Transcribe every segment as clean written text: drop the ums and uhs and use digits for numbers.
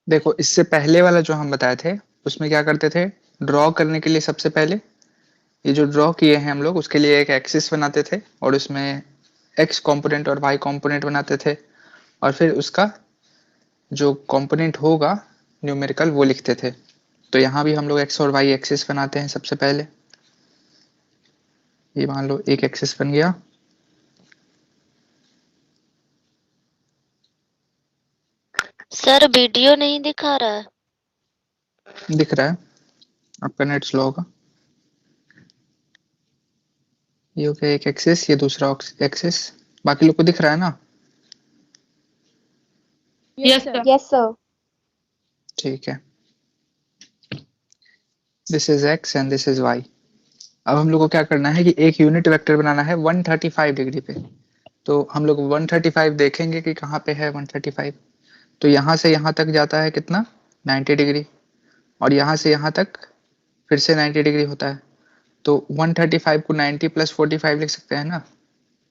देखो इससे पहले वाला जो हम बताए थे उसमें क्या करते थे, ड्रॉ करने के लिए सबसे पहले ये जो ड्रॉ किए हैं हम लोग उसके लिए एक एक्सिस बनाते थे और उसमें एक्स कंपोनेंट और वाई कंपोनेंट बनाते थे और फिर उसका जो कंपोनेंट होगा न्यूमेरिकल वो लिखते थे। तो यहाँ भी हम लोग एक्स और वाई एक्सिस बनाते हैं सबसे पहले। ये मान लो एक एक्सिस बन गया। सर वीडियो नहीं दिखा रहा है। दिख रहा है, आपका नेट स्लो होगा। ये हो गया एक एक्सिस, ये दूसरा एक्सिस। बाकी लोग को दिख रहा है ना? Yes sir. Yes sir. ठीक है, this is X and this is Y. अब हम लोग को क्या करना है कि एक यूनिट वेक्टर बनाना है 135 डिग्री पे। तो हम लोग 135 देखेंगे कि कहाँ पे है 135। तो यहाँ से यहाँ तक जाता है कितना, 90 डिग्री, और यहाँ से यहाँ तक फिर से 90 डिग्री होता है। तो 135 को 90 प्लस 45 लिख सकते हैं ना।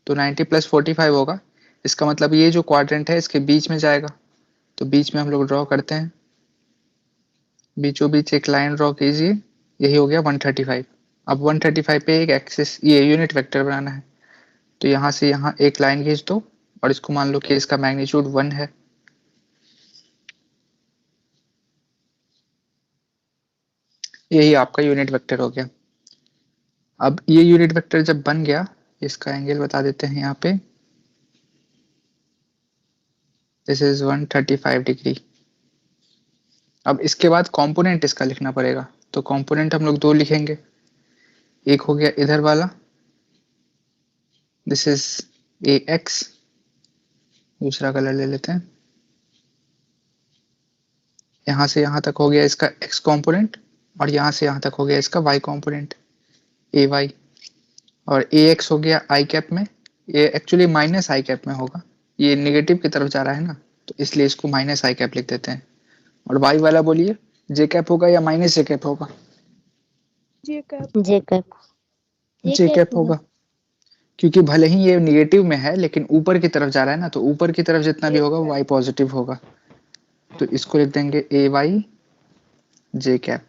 तो 90 प्लस 45 होगा, इसका मतलब ये जो क्वाड्रेंट है इसके बीच में जाएगा। तो बीच में हम लोग ड्रॉ करते हैं, बीचों बीच एक लाइन ड्रॉ कीजिए, यही हो गया 135। अब 135 पे एक एक्सिस ये यूनिट वेक्टर बनाना है। तो यहाँ से यहाँ एक लाइन खींच दो और इसको मान लो कि इसका मैग्नीट्यूड 1 है। यही आपका यूनिट वेक्टर हो गया। अब ये यूनिट वेक्टर जब बन गया, इसका एंगल बता देते हैं यहाँ पे, दिस इज 135 डिग्री। अब इसके बाद कंपोनेंट इसका लिखना पड़ेगा। तो कंपोनेंट हम लोग दो लिखेंगे, एक हो गया इधर वाला, दिस इज ए एक्स, दूसरा कलर ले लेते हैं। यहाँ से यहाँ तक हो गया इसका x कंपोनेंट और यहाँ से यहाँ तक हो गया इसका y कंपोनेंट ए वाई। और ए एक्स हो गया आई कैप में, ये एक्चुअली माइनस आई कैप में होगा, ये नेगेटिव की तरफ जा रहा है ना, तो इसलिए इसको माइनस आई कैप लिख देते हैं। और y वाला बोलिए जे कैप होगा या माइनस जे कैप होगा? जे कैप। जे कैप। जे कैप होगा, क्योंकि भले ही ये निगेटिव में है लेकिन ऊपर की तरफ जा रहा है ना, तो ऊपर की तरफ जितना भी होगा वो y पॉजिटिव होगा। तो इसको लिख देंगे ए वाई जे कैप।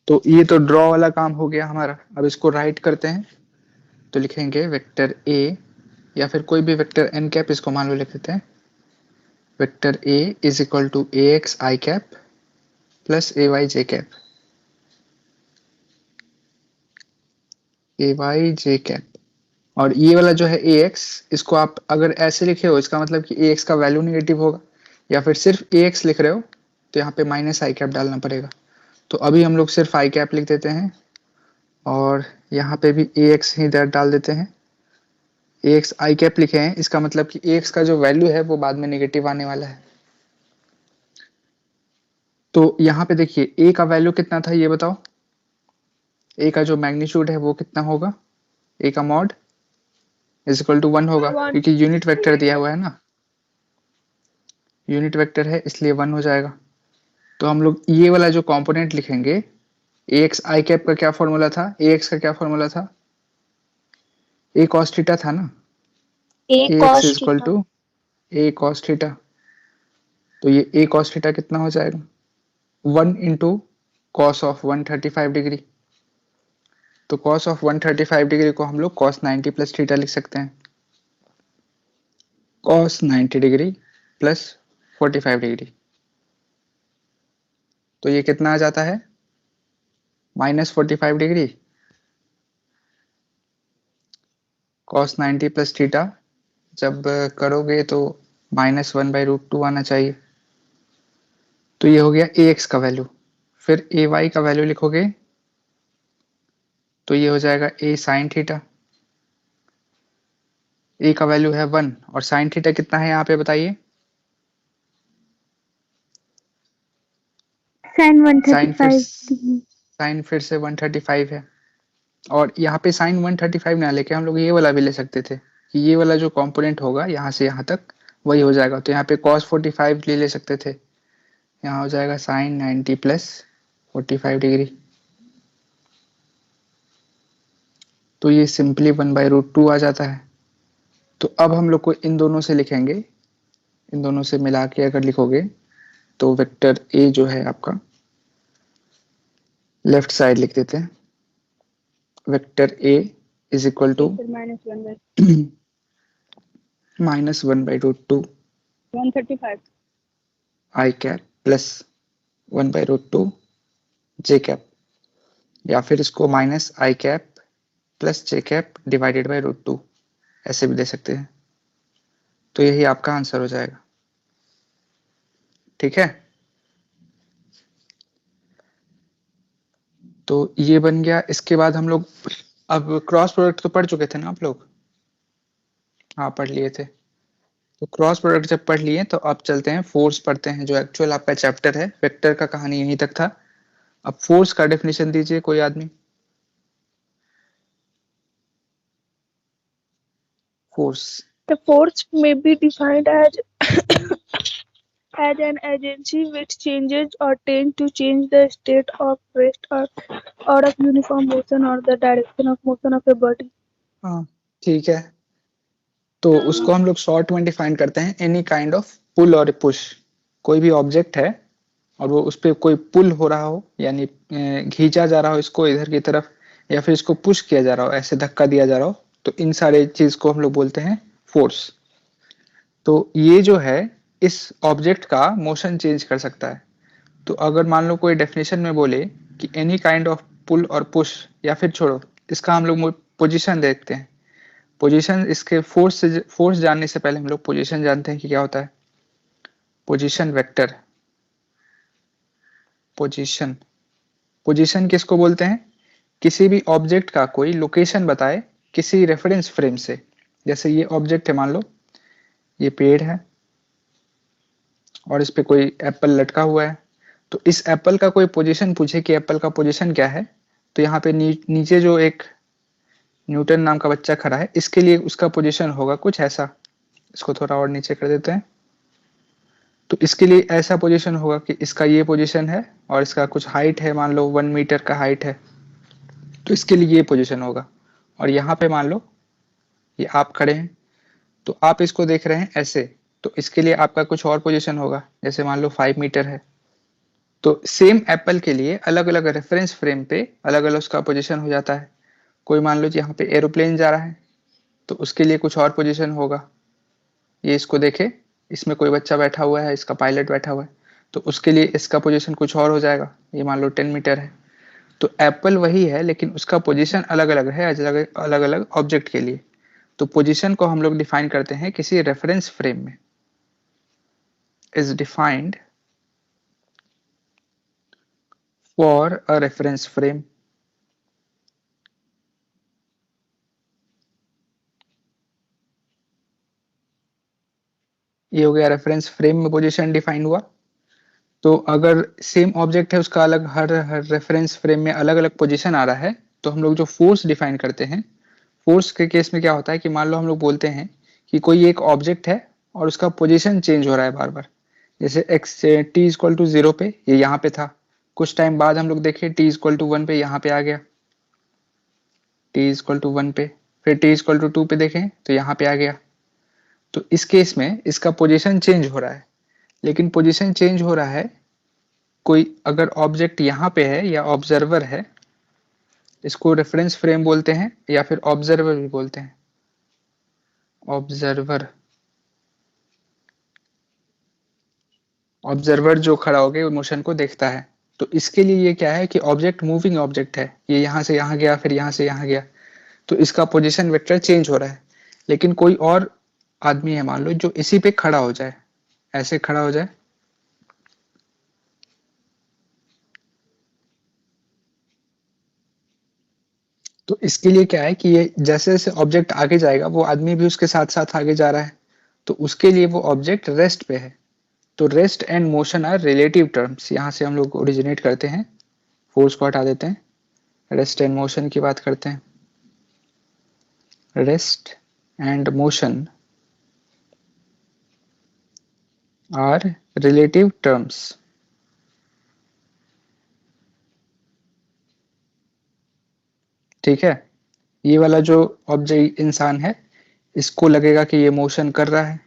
तो ये तो ड्रॉ वाला काम हो गया हमारा। अब इसको राइट करते हैं, तो लिखेंगे वेक्टर ए या फिर कोई भी वेक्टर एन कैप, इसको मान लो लिख देते हैं, vector A is equal to A X I cap plus A Y J cap, A Y J cap. और ये वाला जो है ए एक्स, इसको आप अगर ऐसे लिखे हो इसका मतलब कि ए एक्स का वैल्यू निगेटिव होगा, या फिर सिर्फ ए एक्स लिख रहे हो तो यहाँ पे माइनस आई कैप डालना पड़ेगा। तो अभी हम लोग सिर्फ आई कैप लिख देते हैं और यहाँ पे भी ए एक्स ही डाल देते हैं। ए एक्स आई कैप लिखे हैं, इसका मतलब कि ए एक्स का जो वैल्यू है वो बाद में नेगेटिव आने वाला है। तो यहाँ पे देखिए ए का वैल्यू कितना था ये बताओ, ए का जो मैग्नीट्यूड है वो कितना होगा, ए का मॉड इज इक्वल टू 1 होगा, क्योंकि यूनिट वेक्टर दिया हुआ है ना, यूनिट वेक्टर है इसलिए 1 हो जाएगा। तो हम लोग ये वाला जो कंपोनेंट लिखेंगे, ए एक्स आई कैप का क्या फॉर्मूला था, ए एक्स का क्या फॉर्मूला था, ए कॉस थीटा था ना, A X is equal to A cos theta. तो ये ए कॉस थीटा कितना हो जाएगा, 1 इंटू कॉस ऑफ 135 डिग्री। तो कॉस ऑफ 135 डिग्री को हम लोग कॉस 90 प्लस थीटा लिख सकते हैं, कॉस 90 डिग्री प्लस 45 डिग्री। तो ये कितना आ जाता है, -45 डिग्री। कॉस 90 प्लस थीटा जब करोगे तो -1/√2 आना चाहिए। तो ये हो गया ए एक्स का वैल्यू। फिर ए वाई का वैल्यू लिखोगे तो ये हो जाएगा ए साइन थीटा। ए का वैल्यू है 1 और साइन थीटा कितना है यहाँ पे बताइए, साइन फिर से 135 है। और यहाँ पे साइन 135 ना लेके हम लोग ये वाला भी ले सकते थे कि ये वाला जो कंपोनेंट होगा यहाँ से यहाँ तक वही हो जाएगा। तो यहाँ पे cos 45 ले सकते थे, यहाँ हो जाएगा साइन 90 प्लस 45 डिग्री। तो ये सिंपली 1/√2 आ जाता है। तो अब हम लोग को इन दोनों से लिखेंगे, इन दोनों से मिला के अगर लिखोगे तो वेक्टर ए जो है आपका, लेफ्ट साइड लिख देते हैं, vector A is equal to -1/√2 135 I cap plus 1/√2 J cap, या फिर इसको minus I cap plus J cap divided by √2 ऐसे भी दे सकते हैं। तो यही आपका आंसर हो जाएगा। ठीक है, तो ये बन गया। इसके बाद हम लोग अब क्रॉस प्रोडक्ट तो पढ़ चुके थे ना आप लोग? हाँ पढ़ लिए थे। तो क्रॉस प्रोडक्ट जब पढ़ लिए तो अब चलते हैं फोर्स पढ़ते हैं, जो एक्चुअल आपका चैप्टर है। वेक्टर का कहानी यहीं तक था। अब फोर्स का डेफिनेशन दीजिए कोई आदमी। Force, The force may be defined as as an agency which changes or tends to change the state of rest or of uniform motion or the direction of motion of a body. हाँ ठीक है, तो उसको हम लोग short में define करते हैं, एनी काइंड ऑफ पुल और पुश। कोई भी ऑब्जेक्ट है और वो उस पर कोई पुल हो रहा हो, यानी खींचा जा रहा हो इसको इधर की तरफ, या फिर इसको पुश किया जा रहा हो, ऐसे धक्का दिया जा रहा हो, तो इन सारे चीज को हम लोग बोलते हैं फोर्स। तो ये जो है इस ऑब्जेक्ट का मोशन चेंज कर सकता है। तो अगर मान लो कोई डेफिनेशन में बोले कि एनी काइंड ऑफ पुल और पुश, या फिर छोड़ो इसका हम लोग पोजीशन देखते हैं। पोजीशन, इसके फोर्स जानने से पहले हम लोग पोजीशन जानते हैं कि क्या होता है। पोजीशन वेक्टर, पोजीशन, पोजीशन किसको बोलते हैं? किसी भी ऑब्जेक्ट का कोई लोकेशन बताए किसी रेफरेंस फ्रेम से। जैसे ये ऑब्जेक्ट है, मान लो ये पेड़ है और इस पे कोई एप्पल लटका हुआ है, तो इस एप्पल का कोई पोजीशन पूछे कि एप्पल का पोजीशन क्या है, तो यहाँ पे नीचे जो एक न्यूटन नाम का बच्चा खड़ा है, इसके लिए उसका पोजीशन होगा कुछ ऐसा। इसको थोड़ा और नीचे कर देते हैं। तो इसके लिए ऐसा पोजीशन होगा कि इसका ये पोजीशन है और इसका कुछ हाइट है, मान लो 1 मीटर का हाइट है, तो इसके लिए ये पोजीशन होगा। और यहाँ पे मान लो ये आप खड़े हैं, तो आप इसको देख रहे हैं ऐसे, तो इसके लिए आपका कुछ और पोजीशन होगा, जैसे मान लो 5 मीटर है। तो सेम एप्पल के लिए अलग अलग रेफरेंस फ्रेम पे अलग अलग उसका पोजीशन हो जाता है। कोई मान लो यहाँ पे एरोप्लेन जा रहा है, तो उसके लिए कुछ और पोजीशन होगा। ये इसको देखे, इसमें कोई बच्चा बैठा हुआ है, इसका पायलट बैठा हुआ है, तो उसके लिए इसका पोजीशन कुछ और हो जाएगा। ये मान लो 10 मीटर है। तो एप्पल वही है, लेकिन उसका पोजीशन अलग अलग है अलग अलग ऑब्जेक्ट के लिए। तो पोजीशन को हम लोग डिफाइन करते हैं किसी रेफरेंस फ्रेम में। Is defined for a reference frame. ये हो गया रेफरेंस फ्रेम में पोजीशन डिफाइन हुआ। तो अगर सेम ऑब्जेक्ट है, उसका अलग हर रेफरेंस फ्रेम में अलग अलग पोजीशन आ रहा है, तो हम लोग जो फोर्स डिफाइन करते हैं, फोर्स के केस में क्या होता है कि मान लो हम लोग बोलते हैं कि कोई एक ऑब्जेक्ट है और उसका पोजीशन चेंज हो रहा है बार बार। जैसे एक्स टी इक्वल टू 0 पे ये यहाँ पे था, कुछ टाइम बाद हम लोग देखें टी इक्वल टू 1 पे यहाँ पे आ गया, टी इक्वल टू 1 पे, फिर टी इक्वल टू 2 पे देखें तो यहाँ पे आ गया। तो इस केस में इसका पोजीशन चेंज हो रहा है। लेकिन पोजीशन चेंज हो रहा है, कोई अगर ऑब्जेक्ट यहाँ पे है या ऑब्जर्वर है, इसको रेफरेंस फ्रेम बोलते हैं या फिर ऑब्जर्वर भी बोलते हैं। ऑब्जर्वर, ऑब्जर्वर जो खड़ा हो गया मोशन को देखता है। तो इसके लिए ये क्या है कि ऑब्जेक्ट मूविंग ऑब्जेक्ट है, ये यहाँ से यहाँ गया, फिर यहाँ से यहाँ गया, तो इसका पोजीशन वेक्टर चेंज हो रहा है। लेकिन कोई और आदमी है मान लो जो इसी पे खड़ा हो जाए, ऐसे खड़ा हो जाए, तो इसके लिए क्या है कि ये जैसे जैसे ऑब्जेक्ट आगे जाएगा वो आदमी भी उसके साथ साथ आगे जा रहा है, तो उसके लिए वो ऑब्जेक्ट रेस्ट पे है। तो rest and motion are relative terms, यहाँ से हम लोग ओरिजिनेट करते हैं, फोर्स को हटा देते हैं, रेस्ट एंड मोशन की बात करते हैं। Rest and motion are relative terms. ठीक है, ये वाला जो ऑब्जेक्ट इंसान है, इसको लगेगा कि ये मोशन कर रहा है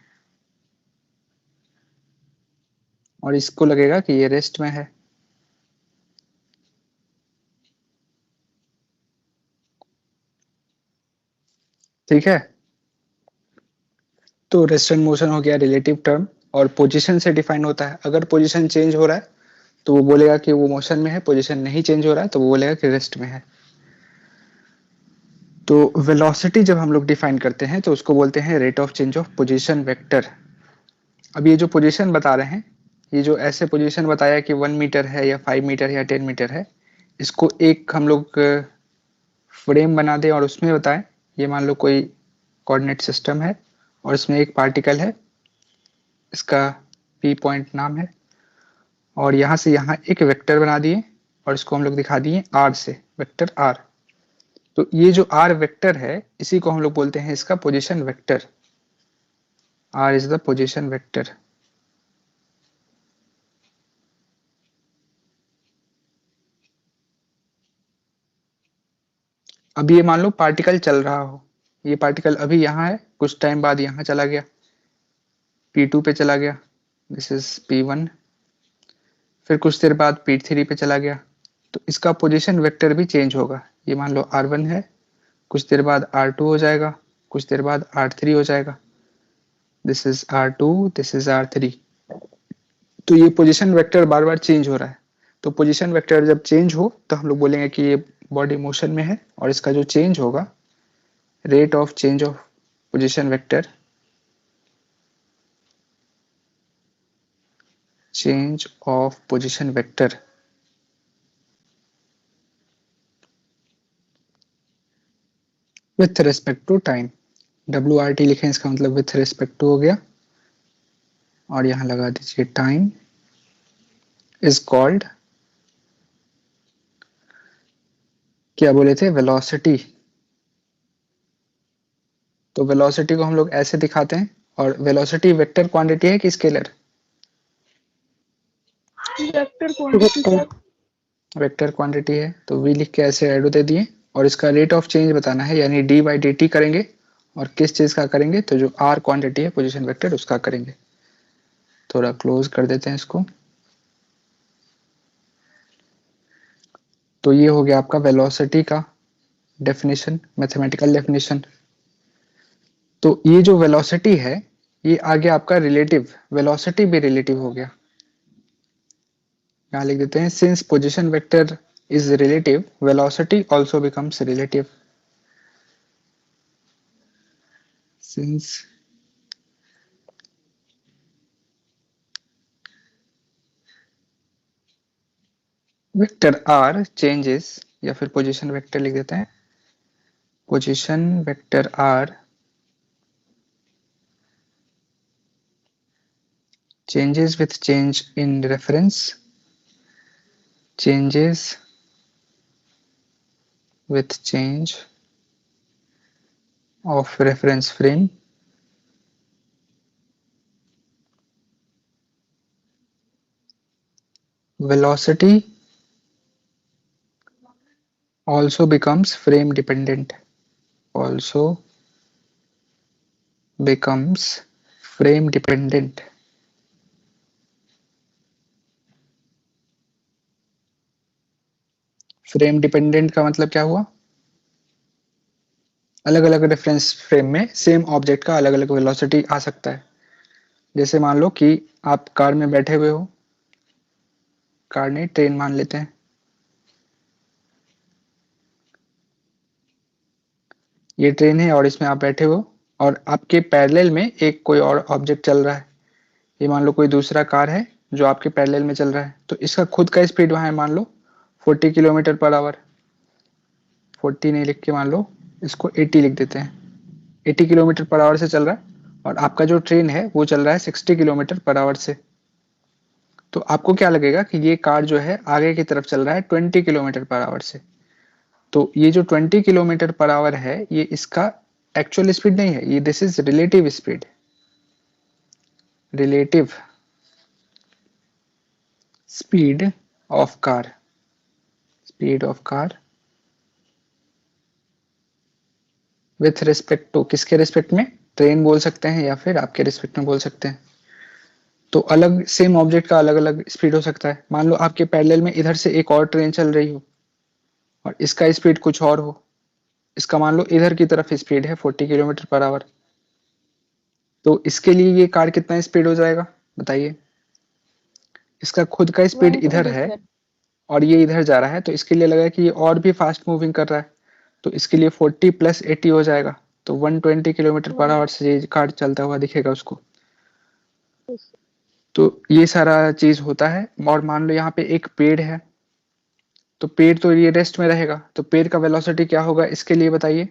और इसको लगेगा कि ये रेस्ट में है। ठीक है, तो रेस्ट एंड मोशन हो गया रिलेटिव टर्म और पोजीशन से डिफाइन होता है। अगर पोजीशन चेंज हो रहा है तो वो बोलेगा कि वो मोशन में है, पोजीशन नहीं चेंज हो रहा है तो वो बोलेगा कि रेस्ट में है। तो वेलोसिटी जब हम लोग डिफाइन करते हैं तो उसको बोलते हैं rate of change of position vector. अब ये जो पोजीशन बता रहे हैं, ये जो ऐसे पोजीशन बताया कि 1 मीटर है या 5 मीटर या 10 मीटर है, इसको एक हम लोग फ्रेम बना दें और उसमें बताएं ये मान लो कोई कोऑर्डिनेट सिस्टम है और इसमें एक पार्टिकल है, इसका पी पॉइंट नाम है, और यहाँ से यहाँ एक वेक्टर बना दिए और इसको हम लोग दिखा दिए आर से, वेक्टर आर। तो ये जो आर वेक्टर है इसी को हम लोग बोलते हैं इसका position vector. R is the position vector. अब ये मान लो पार्टिकल चल रहा हो, ये पार्टिकल अभी यहाँ है, कुछ टाइम बाद यहाँ चला गया, P2 पे चला गया, दिस इज P1, फिर कुछ देर बाद P3 पे चला गया, तो इसका पोजीशन वेक्टर भी चेंज होगा। ये मान लो R1 है, कुछ देर बाद R2 हो जाएगा, कुछ देर बाद R3 हो जाएगा, this is R2, this is R3। तो ये पोजीशन वेक्टर बार बार चेंज हो रहा है। तो पोजीशन वेक्टर जब चेंज हो तो हम लोग बोलेंगे कि ये बॉडी मोशन में है और इसका जो चेंज होगा rate of change of position vector, change of position vector with respect to time. WRT लिखें, इसका मतलब विथ रिस्पेक्ट टू हो गया और यहां लगा दीजिए टाइम इज कॉल्ड, क्या बोले थे, वेलोसिटी। तो वेलोसिटी को हम लोग ऐसे दिखाते हैं, और वेलोसिटी वेक्टर क्वांटिटी है कि scalar? Vector quantity sir. Vector quantity है, तो v लिख के ऐसे एरो दे दिए और इसका रेट ऑफ चेंज बताना है, यानी d/dt करेंगे। और किस चीज का करेंगे, तो जो r क्वांटिटी है पोजीशन वेक्टर उसका करेंगे। थोड़ा क्लोज कर देते हैं इसको। तो ये हो गया आपका वेलोसिटी का डेफिनेशन, मैथमेटिकल डेफिनेशन। तो ये जो वेलोसिटी है ये आ गया आपका रिलेटिव, वेलोसिटी भी रिलेटिव हो गया। यहाँ लिख देते हैं since position vector is relative velocity also becomes relative. Since vector R changes, या फिर पोजीशन वेक्टर लिख देते हैं, position vector R changes with change in reference, changes with change of reference frame, velocity also becomes frame dependent, also becomes frame dependent। Frame dependent का मतलब क्या हुआ, अलग अलग रेफरेंस फ्रेम में सेम ऑब्जेक्ट का अलग अलग वेलोसिटी आ सकता है। जैसे मान लो कि आप कार में बैठे हुए हो, कार नहीं ट्रेन मान लेते हैं, ये ट्रेन है और इसमें आप बैठे हो और आपके पैरेलल में एक कोई और ऑब्जेक्ट चल रहा है, ये मान लो कोई दूसरा कार है जो आपके पैरेलल में चल रहा है, तो इसका खुद का स्पीड वहां है मान लो 40 किलोमीटर पर आवर, 40 नहीं लिख के मान लो इसको 80 लिख देते हैं, 80 किलोमीटर पर आवर से चल रहा है और आपका जो ट्रेन है वो चल रहा है 60 किलोमीटर पर आवर से। तो आपको क्या लगेगा कि ये कार जो है आगे की तरफ चल रहा है 20 किलोमीटर पर आवर से। तो ये जो 20 किलोमीटर पर आवर है ये इसका एक्चुअल स्पीड नहीं है, ये this is relative speed, relative speed of car, speed of car with respect to, किसके रिस्पेक्ट में? ट्रेन बोल सकते हैं या फिर आपके रिस्पेक्ट में बोल सकते हैं। तो अलग सेम ऑब्जेक्ट का अलग अलग स्पीड हो सकता है। मान लो आपके पैरेलल में इधर से एक और ट्रेन चल रही हो और इसका स्पीड कुछ और हो, इसका मान लो इधर की तरफ स्पीड है 40 किलोमीटर पर आवर, तो इसके लिए ये कार कितना स्पीड हो जाएगा बताइए? इसका खुद का स्पीड इधर है और ये इधर जा रहा है, तो इसके लिए लगा कि ये और भी फास्ट मूविंग कर रहा है, तो इसके लिए 40 प्लस 80 हो जाएगा, तो 120 किलोमीटर पर आवर से ये कार चलता हुआ दिखेगा उसको। तो ये सारा चीज होता है। और मान लो यहाँ पे एक पेड़ है, तो पेड़ तो ये रेस्ट में रहेगा, तो पेड़ का वेलोसिटी क्या होगा इसके लिए बताइए?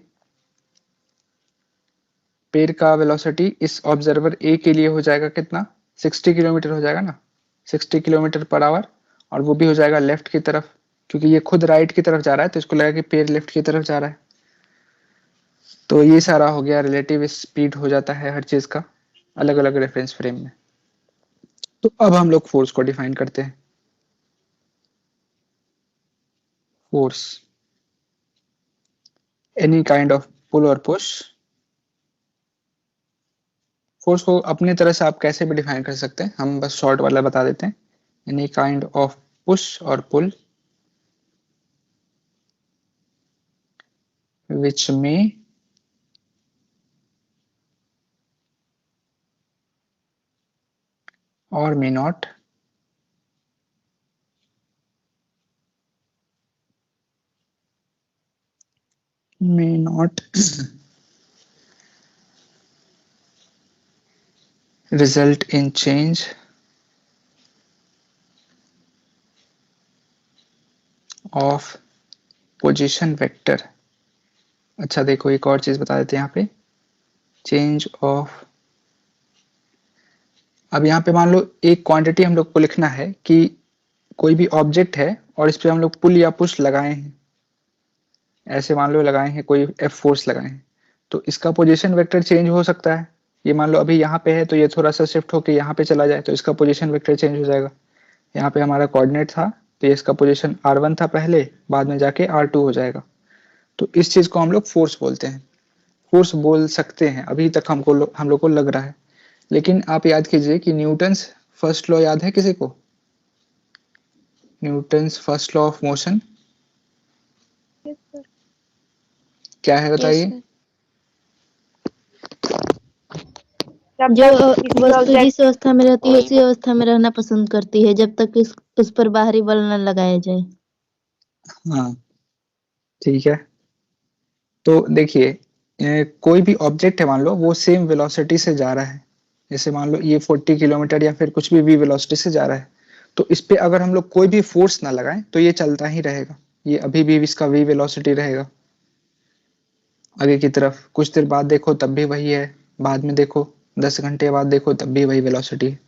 पेड़ का वेलोसिटी इस ऑब्जर्वर ए के लिए हो जाएगा कितना? 60 किलोमीटर हो जाएगा ना, 60 किलोमीटर पर आवर, और वो भी हो जाएगा लेफ्ट की तरफ, क्योंकि ये खुद राइट की तरफ जा रहा है तो इसको लगा कि पेड़ लेफ्ट की तरफ जा रहा है। तो ये सारा हो गया, रिलेटिव स्पीड हो जाता है हर चीज का अलग अलग रेफरेंस फ्रेम में। तो अब हम लोग फोर्स को डिफाइन करते हैं। फोर्स, एनी काइंड ऑफ पुल और पुश। फोर्स को अपनी तरह से आप कैसे भी डिफाइन कर सकते हैं, हम बस शॉर्ट वाला बता देते हैं। एनी काइंड ऑफ पुश और पुल which may or may not result in change of position vector। अच्छा देखो एक और चीज बता देते हैं यहाँ पे, चेंज ऑफ। अब यहाँ पे मान लो एक क्वांटिटी हम लोग को लिखना है कि कोई भी ऑब्जेक्ट है और इस पे हम लोग पुल या पुश लगाए हैं, ऐसे मान लो लगाए हैं, कोई एफ फोर्स लगाए हैं, तो इसका पोजीशन वेक्टर चेंज हो सकता है। ये मान लो अभी यहाँ पे है तो ये थोड़ा सा शिफ्ट होके यहाँ पे चला जाए तो इसका पोजीशन वेक्टर चेंज हो जाएगा। यहाँ पे हमारा कोऑर्डिनेट था तो इसका पोजीशन r1 था पहले, बाद में जाके r2 हो जाएगा। तो इस चीज को हम लोग फोर्स बोलते हैं, फोर्स बोल सकते हैं, अभी तक हम लोग को लग रहा है। लेकिन आप याद कीजिए कि न्यूटन्स फर्स्ट लॉ याद है किसी को? Newton's first law of motion क्या है बताइए? जो वस्तु जिस अवस्था में रहती है उसी अवस्था में रहना पसंद करती है जब तक उस पर बाहरी बल न लगाया जाए। हाँ ठीक है। तो देखिए कोई भी ऑब्जेक्ट है मान लो वो सेम वेलोसिटी से जा रहा है, जैसे मान लो ये 40 किलोमीटर या फिर कुछ भी v वेलोसिटी से जा रहा है, तो इस पे अगर हम लोग कोई भी फोर्स ना लगाएं तो ये चलता ही रहेगा, ये अभी भी इसका v वेलोसिटी रहेगा आगे की तरफ। कुछ देर बाद देखो तब भी वही है, बाद में देखो 10 घंटे बाद देखो तब भी वही वेलोसिटी है।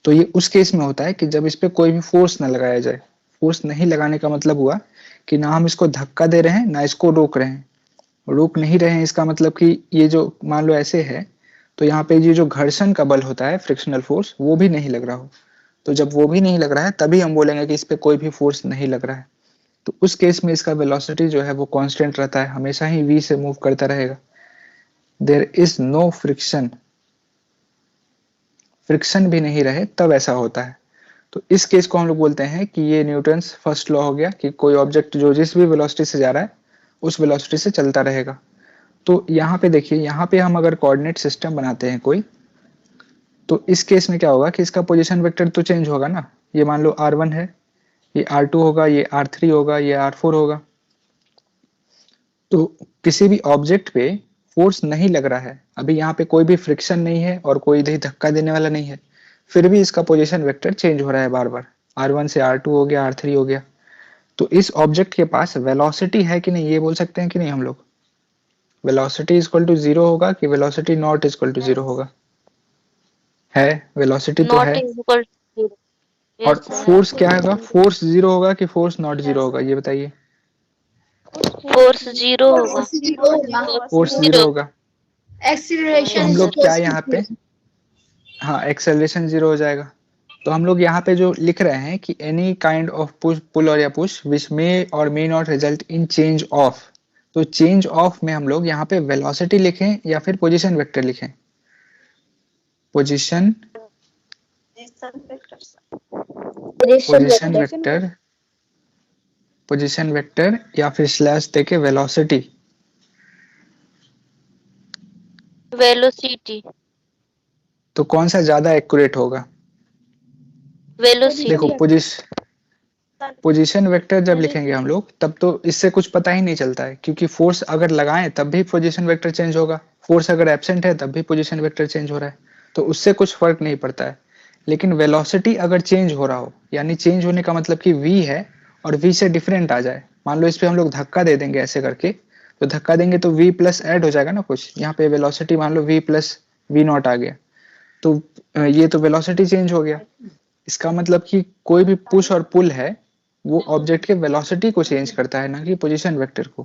तो ये उस केस में होता है कि जब इस पे कोई भी फोर्स ना लगाया जाए। फोर्स नहीं लगाने का मतलब हुआ कि ना हम इसको धक्का दे रहे हैं ना इसको रोक रहे हैं। रोक नहीं रहे हैं इसका मतलब कि ये जो मान लो ऐसे है तो यहाँ पे ये जो घर्षण का बल होता है फ्रिक्शनल फोर्स वो भी नहीं लग रहा हो, तो जब वो भी नहीं लग रहा है तभी हम बोलेंगे कि इस पे कोई भी फोर्स नहीं लग रहा है। तो उस केस में इसका वेलोसिटी जो है वो कांस्टेंट रहता है, हमेशा ही v से मूव करता रहेगा। There is no friction, friction भी नहीं रहे तब ऐसा होता है। तो इस केस को हम लोग बोलते हैं कि ये न्यूटन्स फर्स्ट लॉ हो गया कि कोई ऑब्जेक्ट जो जिस भी वेलोसिटी से जा रहा है उस वेलोसिटी से चलता रहेगा। तो यहाँ पे देखिए, यहाँ पे हम अगर कोऑर्डिनेट सिस्टम बनाते हैं कोई, तो इस केस में क्या होगा कि इसका पोजीशन वेक्टर तो चेंज होगा ना। ये मान लो r1 है, ये r2 होगा, ये r3 होगा, ये r4 होगा। तो किसी भी ऑब्जेक्ट पे फोर्स नहीं लग रहा है, अभी यहाँ पे कोई भी फ्रिक्शन नहीं है और कोई इधर धक्का देने वाला नहीं है, फिर भी इसका पोजीशन वेक्टर चेंज हो रहा है बार बार, r1 से r2 हो गया, r3 हो गया। तो इस ऑब्जेक्ट के पास वेलोसिटी है कि नहीं ये बोल सकते हैं कि नहीं हम लोग? वेलोसिटी इक्वल टू 0 होगा कि वेलोसिटी नॉट इक्वल टू 0 होगा? है, वेलोसिटी तो है। और फोर्स क्या होगा? फोर्स 0 होगा कि फोर्स नॉट 0 होगा ये बताइए? फोर्स 0 होगा। फोर्स 0 होगा। तो एक्सीलरेशन हम लोग क्या यहाँ पे, हाँ एक्सेलरेशन 0 हो जाएगा। तो हम लोग यहाँ पे जो लिख रहे हैं कि एनी काइंड ऑफ पुश, पुल और या पुश विच मे और may not result in change of, तो चेंज ऑफ में हम लोग यहाँ पे वेलोसिटी लिखें या फिर पोजीशन वेक्टर लिखें? पोजीशन वेक्टर, पोजीशन वेक्टर या फिर स्लैश देके वेलोसिटी? वेलोसिटी। तो कौन सा ज्यादा एक्यूरेट होगा? देखो वेलोसिटी। पोजीशन वेक्टर जब लिखेंगे हम लोग तब तो इससे कुछ पता ही नहीं चलता है, क्योंकि फोर्स अगर लगाएं तब भी पोजीशन वेक्टर चेंज होगा, फोर्स अगर एब्सेंट है तब भी पोजीशन वेक्टर चेंज हो रहा है, तो उससे कुछ फर्क नहीं पड़ता है। लेकिन वेलोसिटी अगर चेंज हो रहा हो, यानी चेंज होने का मतलब कि v है और v से डिफरेंट आ जाए, मान लो इस पे हम लोग धक्का दे देंगे ऐसे करके, तो धक्का देंगे तो v प्लस ऐड हो जाएगा ना कुछ, यहाँ पे वेलोसिटी मान लो v प्लस v नॉट आ गया, तो ये तो वेलोसिटी चेंज हो गया। इसका मतलब कि कोई भी पुश और पुल है वो ऑब्जेक्ट के वेलोसिटी को चेंज करता है, ना कि पोजीशन वेक्टर को।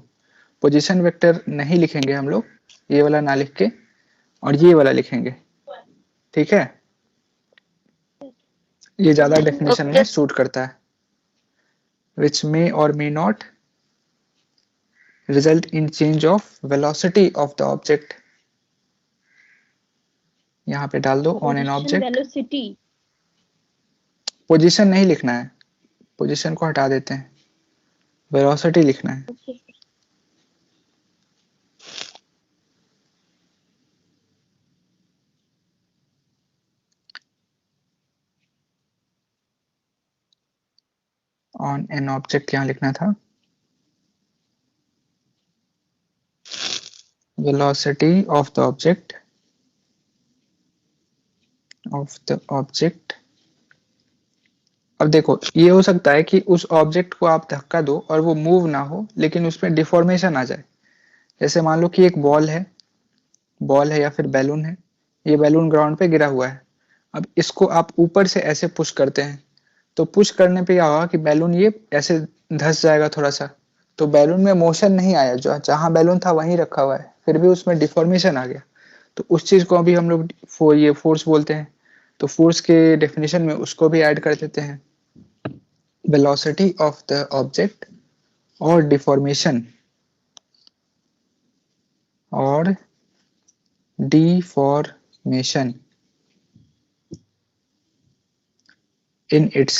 पोजीशन वेक्टर नहीं लिखेंगे हम लोग, ये वाला ना लिख के, और ये वाला लिखेंगे, ठीक है? ये ज्यादा डेफिनेशन में सूट करता है। which may or may not result in change of velocity of the object। यहाँ पे डाल दो on an object. Velocity. Position नहीं लिखना है, पोजीशन को हटा देते हैं, वेलोसिटी लिखना है। ऑन एन ऑब्जेक्ट यहाँ लिखना था, velocity of the object अब देखो ये हो सकता है कि उस ऑब्जेक्ट को आप धक्का दो और वो मूव ना हो, लेकिन उसमें डिफॉर्मेशन आ जाए। जैसे मान लो कि एक बॉल है या फिर बैलून है, ये बैलून ग्राउंड पे गिरा हुआ है, अब इसको आप ऊपर से ऐसे पुश करते हैं, तो पुश करने पे क्या होगा कि बैलून ये ऐसे धंस जाएगा थोड़ा सा, तो बैलून में मोशन नहीं आया, जो जहां बैलून था वहीं रखा हुआ है, फिर भी उसमें डिफॉर्मेशन आ गया, तो उस चीज को अभी हम लोग ये फोर्स बोलते हैं। तो फोर्स के डेफिनेशन में उसको भी ऐड कर देते हैं, वेलोसिटी ऑफ द ऑब्जेक्ट और डिफॉर्मेशन in its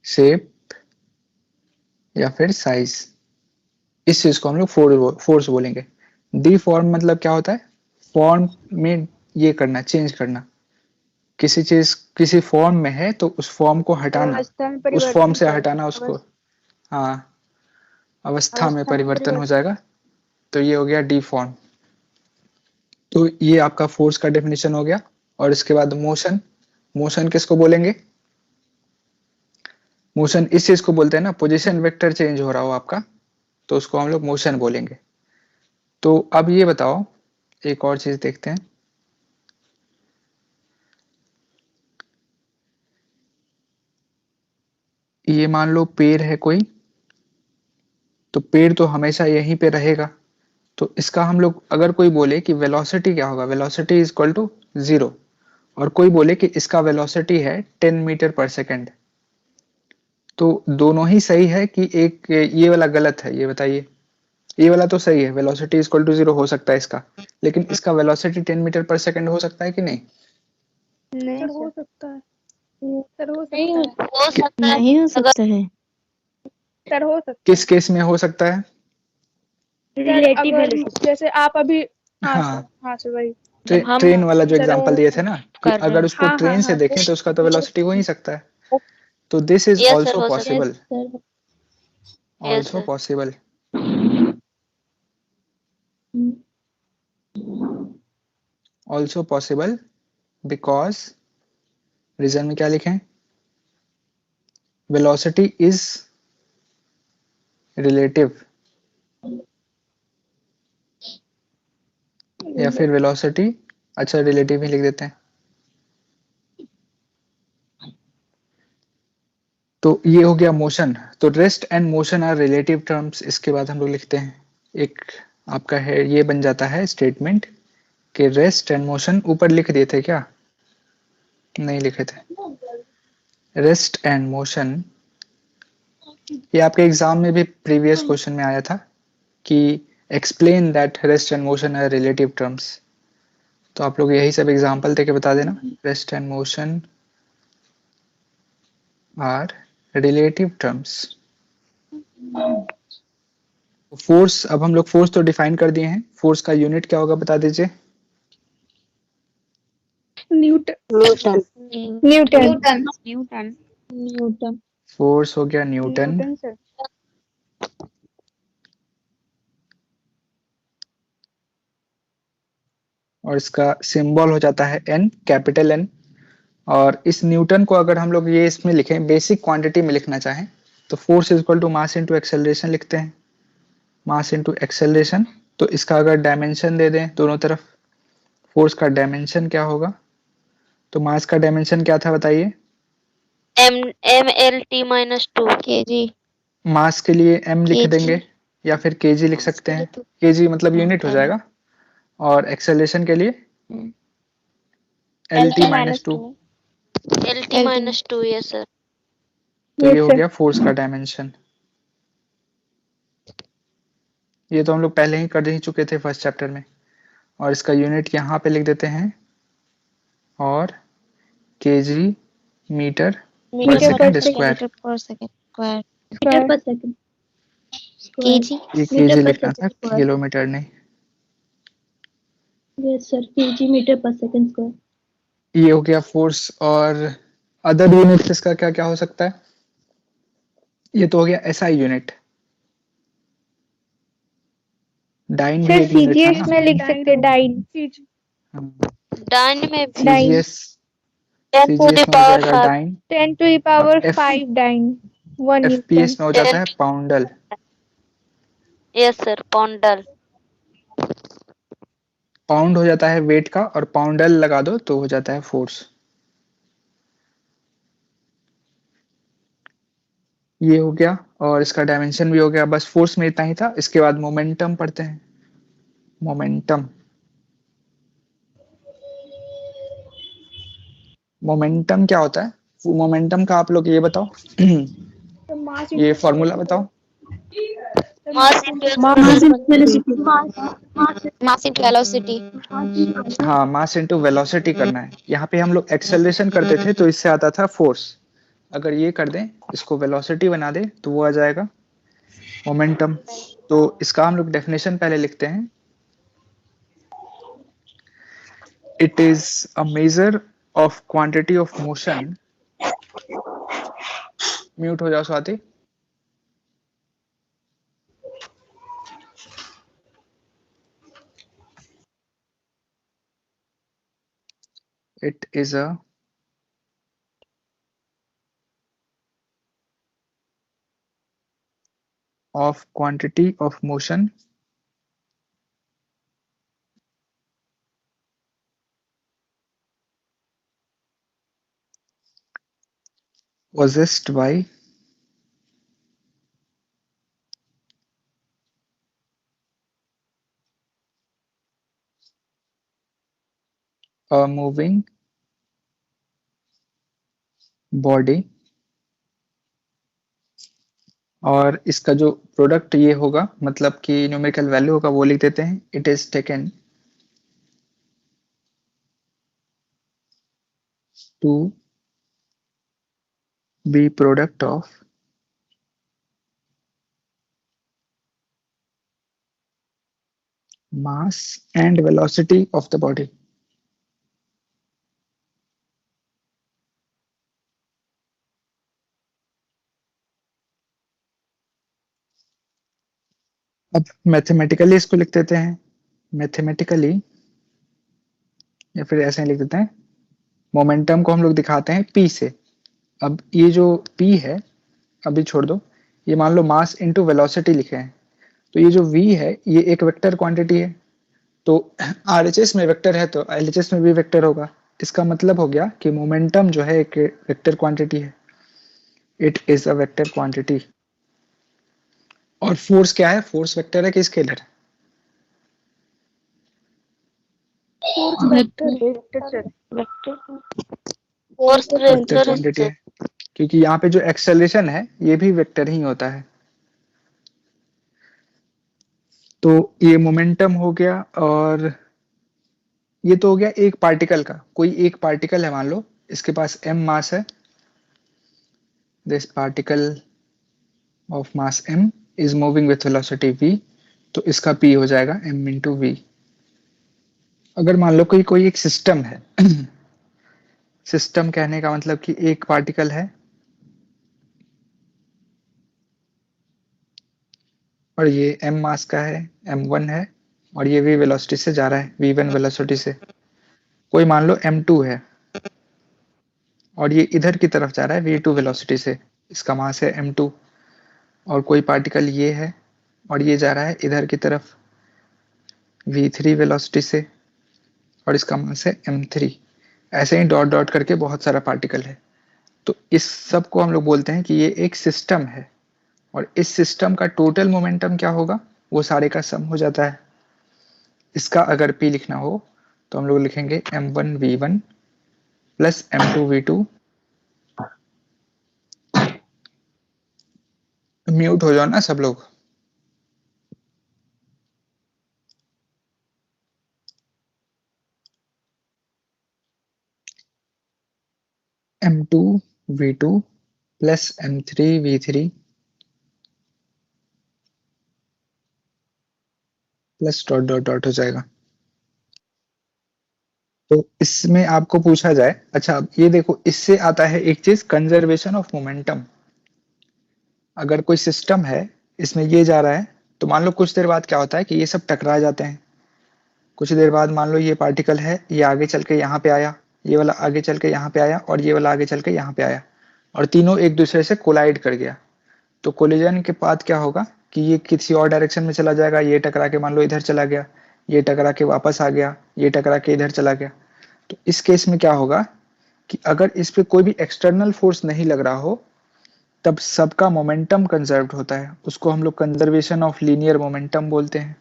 shape, या फिर साइज, इस चीज को हम लोग फोर्स बोलेंगे। डिफॉर्म मतलब क्या होता है? फॉर्म में ये करना, चेंज करना, किसी चीज किसी फॉर्म में है तो उस फॉर्म को हटाना, उस फॉर्म से हटाना उसको, हाँ अवस्था में परिवर्तन हो जाएगा, तो ये हो गया डिफॉर्म। तो ये आपका फोर्स का डेफिनेशन हो गया। और इसके बाद मोशन किसको बोलेंगे? मोशन इस चीज को बोलते हैं ना, पोजीशन वेक्टर चेंज हो रहा हो आपका, तो उसको हम लोग मोशन बोलेंगे। तो अब ये बताओ, एक और चीज देखते हैं, ये मान लो पेड़ है कोई, तो पेड़ तो हमेशा यहीं पे रहेगा, तो इसका हम लोग अगर कोई बोले कि वेलोसिटी क्या होगा, वेलोसिटी इज इक्वल टू 0, और कोई बोले कि इसका वेलोसिटी है 10 मीटर पर सेकेंड, तो दोनों ही सही है कि एक ये वाला गलत है? ये बताइए। ये वाला तो सही है, वेलोसिटी इक्वल टू 0 हो सकता है इसका, लेकिन इसका वेलोसिटी 10 मीटर पर सेकेंड हो सकता है कि नहीं? नहीं हो सकता है, सर हो नहीं सकता है, हो सकता है। नहीं हो सकता है। सर हो सकता किस केस में हो सकता है? है। रिलेटिव अगर वेलोसिटी। जैसे आप अभी, हाँ हाँ, सर, हाँ सर वही, हम ट्रेन वाला जो सर एग्जांपल दिए थे ना, कि कर रहे अगर हैं। उसको हाँ ट्रेन हाँ से हाँ देखें तो उसका तो वेलोसिटी हो ही सकता है, तो this is yes sir, also हो सकता पॉसिबल, है। Yes also sir. Possible, also possible, because reason में क्या लिखें? वेलोसिटी इज रिलेटिव, या फिर वेलोसिटी, अच्छा रिलेटिव ही लिख देते हैं। तो ये हो गया मोशन। तो rest and motion are relative terms. इसके बाद हम लोग लिखते हैं, एक आपका है ये बन जाता है स्टेटमेंट कि रेस्ट एंड मोशन, ऊपर लिख दिए थे क्या? नहीं लिखे थे। रेस्ट एंड मोशन, ये आपके एग्जाम में भी प्रीवियस क्वेश्चन में आया था कि explain that rest and motion are relative terms. तो आप लोग यही सब एग्जाम्पल देके बता देना, rest and motion are relative terms. Force, अब हम लोग फोर्स तो डिफाइन कर दिए हैं, फोर्स का यूनिट क्या होगा बता दीजिए। न्यूटन। फोर्स हो गया न्यूटन, सर। और इसका सिंबल हो जाता है एन, कैपिटल एन। और इस न्यूटन को अगर हम लोग ये इसमें लिखें, बेसिक क्वांटिटी में लिखना चाहें, तो force is equal to mass into acceleration लिखते हैं, मास इनटू एक्सेलरेशन। तो इसका अगर डायमेंशन दे दें दोनों तरफ, फोर्स का डायमेंशन क्या होगा, तो मास का डायमेंशन क्या था बताइए। MLT-2 kg मास के लिए m लिख kg देंगे या फिर kg लिख सकते हैं, kg मतलब यूनिट हो जाएगा, और एक्सेलरेशन के लिए LT-2। LT-2, yes sir. तो ये हो गया फोर्स का डायमेंशन। ये तो हम लोग पहले ही कर ही चुके थे फर्स्ट चैप्टर में, और इसका यूनिट यहाँ पे लिख देते हैं, और kg मीटर पर सेकंड स्क्वायर, kg ये kg लिखना था, किलोमीटर नहीं। ये हो गया फोर्स। और अदर यूनिट इसका क्या क्या हो सकता है, ये तो हो गया SI यूनिट। डाइन भी एक यूनिट था ना, में लिख सकते हैं डाइन। डाइन में CGS, 10 to the CGS में हो power जाएगा 5। डाइन, 10 to the और power 5 डाइन 1 न्यूटन। FPS में हो जाता है poundal. Yes sir, poundal. Pound हो जाता है वेट का, और पाउंडल लगा दो तो हो जाता है फोर्स। ये हो गया, और इसका डायमेंशन भी हो गया। बस फोर्स में इतना ही था। इसके बाद मोमेंटम पढ़ते हैं। मोमेंटम, मोमेंटम क्या होता है, मोमेंटम का आप लोग ये बताओ, ये फॉर्मूला बताओ। Mass into velocity. हाँ, मास इनटू वेलोसिटी करना है। यहाँ पे हम लोग एक्सेलरेशन करते थे तो इससे आता था फोर्स। अगर ये कर दें, इसको वेलोसिटी बना दे, तो वो आ जाएगा मोमेंटम। तो इसका हम लोग डेफिनेशन पहले लिखते हैं। It is a measure of quantity of motion. Mute हो जाओ Swati. It is a of quantity of motion possessed by a moving body। और इसका जो प्रोडक्ट ये होगा, मतलब कि न्यूमेरिकल वैल्यू होगा, वो लिख देते हैं। It is taken to be product of mass and velocity of the body। अब मैथमेटिकली इसको लिख देते हैं। मैथमेटिकली, या फिर ऐसे ही लिख देते हैं। मोमेंटम को हम लोग दिखाते हैं P से। अब ये जो P है, अभी छोड़ दो, ये मान लो मास इनटू वेलोसिटी लिखे हैं। तो ये जो v है, ये एक वेक्टर क्वांटिटी है। तो RHS में वेक्टर है तो LHS में भी वेक्टर होगा। इसका मतलब हो गया कि मोमेंटम जो है एक वेक्टर क्वांटिटी है। It is a vector quantity. और फोर्स क्या है, फोर्स वेक्टर है कि scalar? Force vector vector quantity है। क्योंकि यहाँ पे जो एक्सेलरेशन है ये भी वेक्टर ही होता है। तो ये मोमेंटम हो गया, और ये तो हो गया एक पार्टिकल का। कोई एक पार्टिकल है, मान लो इसके पास m मास है, this particle of mass m is moving with velocity v, तो इसका p हो जाएगा m इंटू v। अगर मान लो कोई एक सिस्टम है सिस्टम कहने का मतलब कि एक पार्टिकल है और ये m मास का है, m1 है, और ये v वेलोसिटी से जा रहा है, v1 वेलोसिटी से। कोई मान लो m2 है और ये इधर की तरफ जा रहा है v2 वेलोसिटी से, इसका मास है m2। और कोई पार्टिकल ये है और ये जा रहा है इधर की तरफ v3 वेलोसिटी से, और इसका मास है m3। ऐसे ही डॉट डॉट करके बहुत सारा पार्टिकल है। तो इस सब को हम लोग बोलते हैं कि ये एक सिस्टम है, और इस सिस्टम का टोटल मोमेंटम क्या होगा, वो सारे का सम हो जाता है। इसका अगर p लिखना हो तो हम लोग लिखेंगे m1 v1 plus m2 v2। Mute हो जाओ ना सब लोग। m2 v2 plus m3 v3 plus dot dot dot हो जाएगा। तो इसमें आपको पूछा जाए, अच्छा अब ये देखो, इससे आता है एक चीज, कंजर्वेशन ऑफ मोमेंटम। अगर कोई सिस्टम है, इसमें ये जा रहा है, तो मान लो कुछ देर बाद क्या होता है कि ये सब टकरा जाते हैं। कुछ देर बाद मान लो ये पार्टिकल है, ये आगे चल के यहाँ पे आया, ये वाला आगे चल के यहाँ पे आया, और ये वाला आगे चल के यहाँ पे आया, और तीनों एक दूसरे से कोलाइड कर गया। तो कोलिजन के बाद क्या होगा कि ये किसी और डायरेक्शन में चला जाएगा, ये टकरा के मान लो इधर चला गया, ये टकरा के वापस आ गया, ये टकरा के इधर चला गया। तो इस केस में क्या होगा कि अगर इस पे कोई भी एक्सटर्नल फोर्स नहीं लग रहा हो, तब सबका मोमेंटम कंजर्व्ड होता है। उसको हम लोग कंजर्वेशन ऑफ लीनियर मोमेंटम बोलते हैं।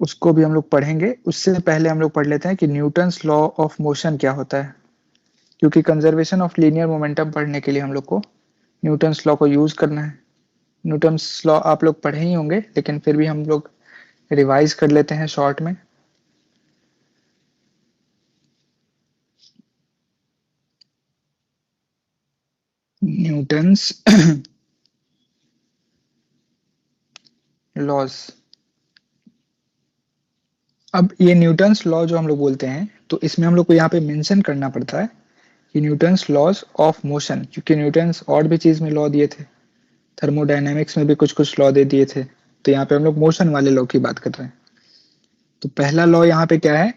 उसको भी हम लोग पढ़ेंगे। उससे पहले हम लोग पढ़ लेते हैं कि न्यूटन्स लॉ ऑफ मोशन क्या होता है, क्योंकि कंजर्वेशन ऑफ लीनियर मोमेंटम पढ़ने के लिए हम लोग को न्यूटन्स लॉ को यूज करना है। न्यूटन्स लॉ आप लोग पढ़े ही होंगे, लेकिन फिर भी हम लोग रिवाइज कर लेते हैं शॉर्ट में। Newton's laws. अब ये न्यूटन्स लॉ जो हम लोग बोलते हैं, तो इसमें हम लोग को यहाँ पे मेंशन करना पड़ता है कि न्यूटन्स लॉज ऑफ मोशन, क्योंकि न्यूटन्स और भी चीज में लॉ दिए थे, थर्मोडायनेमिक्स में भी कुछ कुछ लॉ दे दिए थे, तो यहाँ पे हम लोग मोशन वाले लॉ की बात कर रहे हैं। तो पहला लॉ यहाँ पे क्या है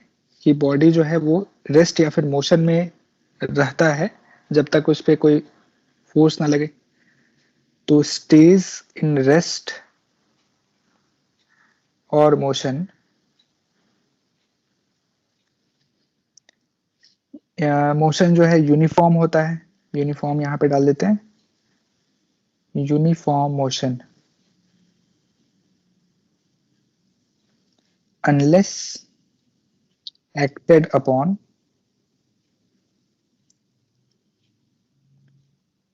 कि बॉडी जो है वो रेस्ट या फिर मोशन में रहता है जब तक उस पर कोई फोर्स ना लगे। तो स्टेज इन रेस्ट और मोशन, मोशन जो है यूनिफॉर्म होता है। यूनिफॉर्म यहाँ पे डाल देते हैं, uniform motion, unless acted upon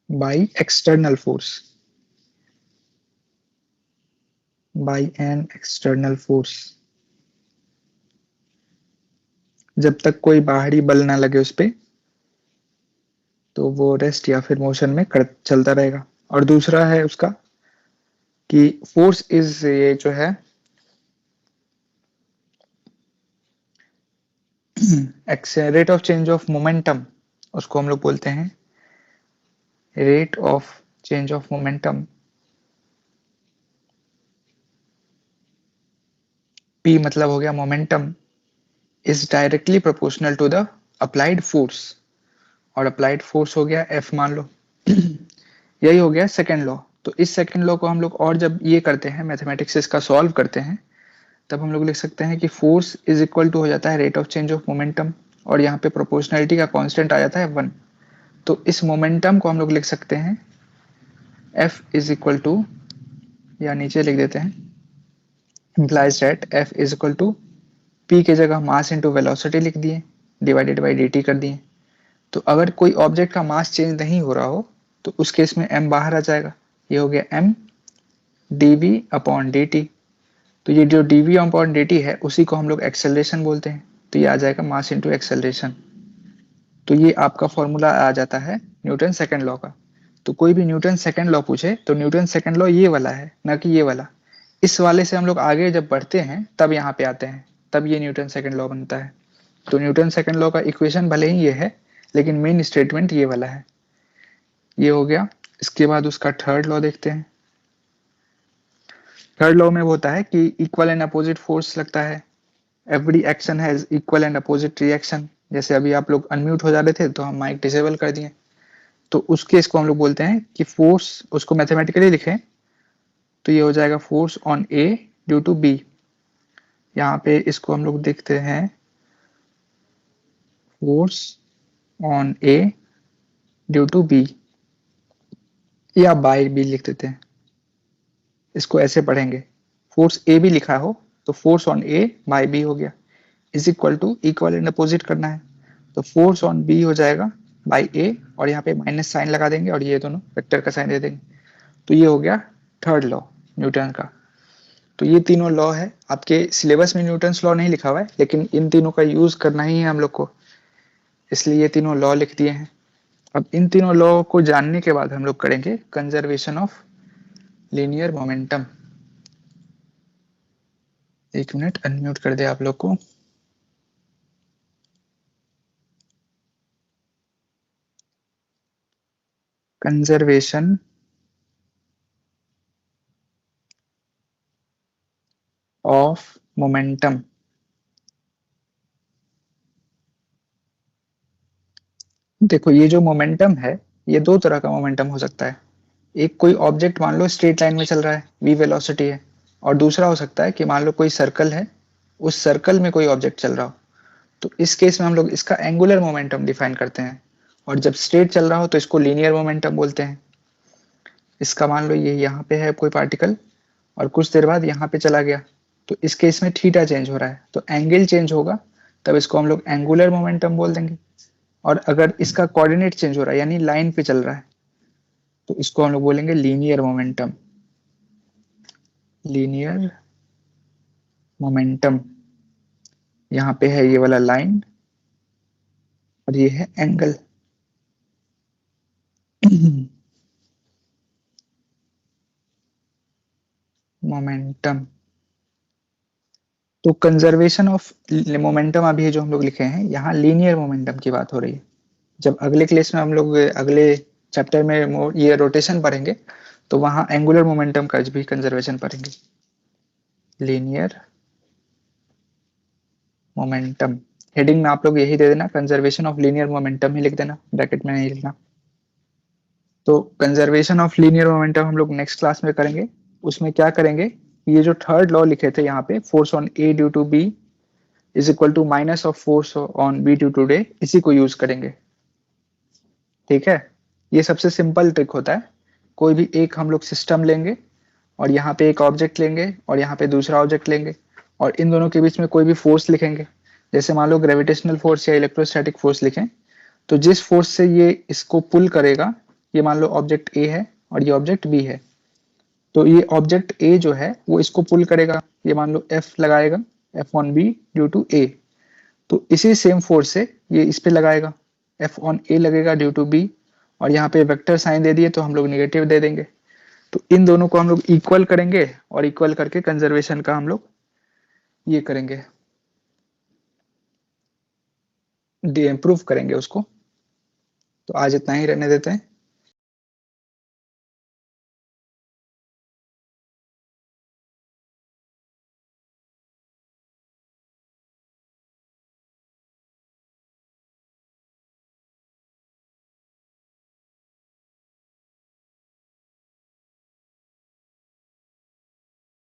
by external force, by an external force. जब तक कोई बाहरी बल ना लगे उस पे, तो वो रेस्ट या फिर मोशन में चलता रहेगा। और दूसरा है उसका कि फोर्स इज, ये जो है rate of change of momentum, उसको हम लोग बोलते हैं rate of change of momentum. P मतलब हो गया momentum is directly proportional to the applied force, और अप्लाइड फोर्स हो गया F मान लो। यही हो गया सेकेंड लॉ। तो इस सेकेंड लॉ को हम लोग और जब ये करते हैं, मैथमेटिक्स से इसका सॉल्व करते हैं, तब हम लोग लिख सकते हैं कि फोर्स इज इक्वल टू हो जाता है rate of change of momentum, और यहाँ पे प्रोपोर्शनलिटी का कांस्टेंट आ जाता है 1। तो इस मोमेंटम को हम लोग लिख सकते हैं F इज इक्वल टू, या नीचे लिख देते हैं, implies that F is equal to P के जगह मास इंटू वेलोसिटी लिख दिए, डिवाइडेड बाई dt कर दिए। तो अगर कोई ऑब्जेक्ट का मास चेंज नहीं हो रहा हो तो उस केस में m बाहर आ जाएगा, ये हो गया m dv अपॉन dt। तो ये जो dv अपॉन dt है उसी को हम लोग एक्सेलरेशन बोलते हैं, तो ये आ जाएगा मास इंटू एक्सेलरेशन। तो ये आपका फॉर्मूला आ जाता है न्यूटन सेकंड लॉ का। तो कोई भी न्यूटन सेकंड लॉ पूछे तो न्यूटन सेकंड लॉ ये वाला है, ना कि ये वाला। इस वाले से हम लोग आगे जब बढ़ते हैं तब यहाँ पे आते हैं, तब ये न्यूटन सेकंड लॉ बनता है। तो न्यूटन सेकंड लॉ का इक्वेशन भले ही ये है लेकिन मेन स्टेटमेंट ये वाला है। ये हो गया। इसके बाद उसका थर्ड लॉ देखते हैं। थर्ड लॉ में होता है कि इक्वल एंड अपोजिट फोर्स लगता है, every action has equal and opposite reaction. जैसे अभी आप लोग अनम्यूट हो जा रहे थे तो हम माइक डिसेबल कर दिए, तो उस केस को हम लोग बोलते हैं कि फोर्स, उसको मैथमेटिकली लिखें तो ये हो जाएगा force on A due to B. यहाँ पे इसको हम लोग देखते हैं force on A due to B, या बाय बी लिख देते हैं। इसको ऐसे पढ़ेंगे, फोर्स ए भी लिखा हो तो force on A by B हो गया, is equal to equal and opposite करना है तो फोर्स ऑन बी हो जाएगा बाई ए, और यहाँ पे माइनस साइन लगा देंगे और ये दोनों वेक्टर का साइन दे देंगे। तो ये हो गया थर्ड लॉ न्यूटन का। तो ये तीनों लॉ है। आपके सिलेबस में न्यूटन्स लॉ नहीं लिखा हुआ है लेकिन इन तीनों का यूज करना ही है हम लोग को, इसलिए ये तीनों लॉ लिख दिए हैं। अब इन तीनों लॉ को जानने के बाद हम लोग करेंगे कंजर्वेशन ऑफ लीनियर मोमेंटम। एक मिनट अनम्यूट कर दे आप लोग को। Conservation of momentum. देखो ये जो मोमेंटम है ये दो तरह का मोमेंटम हो सकता है। एक कोई ऑब्जेक्ट मान लो स्ट्रेट लाइन में चल रहा है, v वेलोसिटी है, और दूसरा हो सकता है कि मान लो कोई सर्कल है, उस सर्कल में कोई ऑब्जेक्ट चल रहा हो। तो इस केस में हम लोग इसका एंगुलर मोमेंटम डिफाइन करते हैं, और जब स्ट्रेट चल रहा हो तो इसको लीनियर मोमेंटम बोलते हैं। इसका मान लो ये यहाँ पे है कोई पार्टिकल और कुछ देर बाद यहाँ पे चला गया, तो इस केस में थीटा चेंज हो रहा है तो एंगल चेंज होगा, तब इसको हम लोग एंगुलर मोमेंटम बोल देंगे। और अगर इसका कोऑर्डिनेट चेंज हो रहा है यानी लाइन पे चल रहा है तो इसको हम लोग बोलेंगे लीनियर मोमेंटम। लीनियर मोमेंटम, यहाँ पे है ये वाला लाइन और ये है एंगल। मोमेंटम। तो कंजर्वेशन ऑफ मोमेंटम अभी जो हम लोग लिखे हैं यहाँ लीनियर मोमेंटम की बात हो रही है। जब अगले क्लास में हम लोग अगले चैप्टर में ये रोटेशन पढ़ेंगे तो वहां एंगुलर मोमेंटम का भी कंजर्वेशन पढ़ेंगे। लीनियर मोमेंटम हेडिंग में आप लोग यही दे देना, कंजर्वेशन ऑफ लीनियर मोमेंटम ही लिख देना, ब्रैकेट में नहीं लिखना। तो कंजर्वेशन ऑफ लीनियर मोमेंटम हम लोग नेक्स्ट क्लास में करेंगे। उसमें क्या करेंगे, ये जो थर्ड लॉ लिखे थे यहाँ पे, force on A due to B is equal to minus of force on B due to A, इसी को यूज करेंगे। ठीक है, ये सबसे सिंपल ट्रिक होता है। कोई भी एक हम लोग सिस्टम लेंगे और यहाँ पे एक ऑब्जेक्ट लेंगे और यहाँ पे दूसरा ऑब्जेक्ट लेंगे और इन दोनों के बीच में कोई भी फोर्स लिखेंगे। जैसे मान लो ग्रेविटेशनल फोर्स या इलेक्ट्रोस्टैटिक फोर्स लिखें, तो जिस फोर्स से ये इसको पुल करेगा, ये मान लो ऑब्जेक्ट ए है और ये ऑब्जेक्ट बी है, तो ये ऑब्जेक्ट ए जो है वो इसको पुल करेगा, ये मान लो एफ लगाएगा, F on B due to A. तो इसी सेम फोर्स से ये इस पे लगाएगा, एफ ऑन ए लगेगा ड्यू टू बी, और यहाँ पे वेक्टर साइन दे दिए तो हम लोग नेगेटिव दे देंगे। तो इन दोनों को हम लोग इक्वल करेंगे और इक्वल करके कंजर्वेशन का हम लोग ये करेंगे, प्रूफ करेंगे उसको। तो आज इतना ही रहने देते हैं।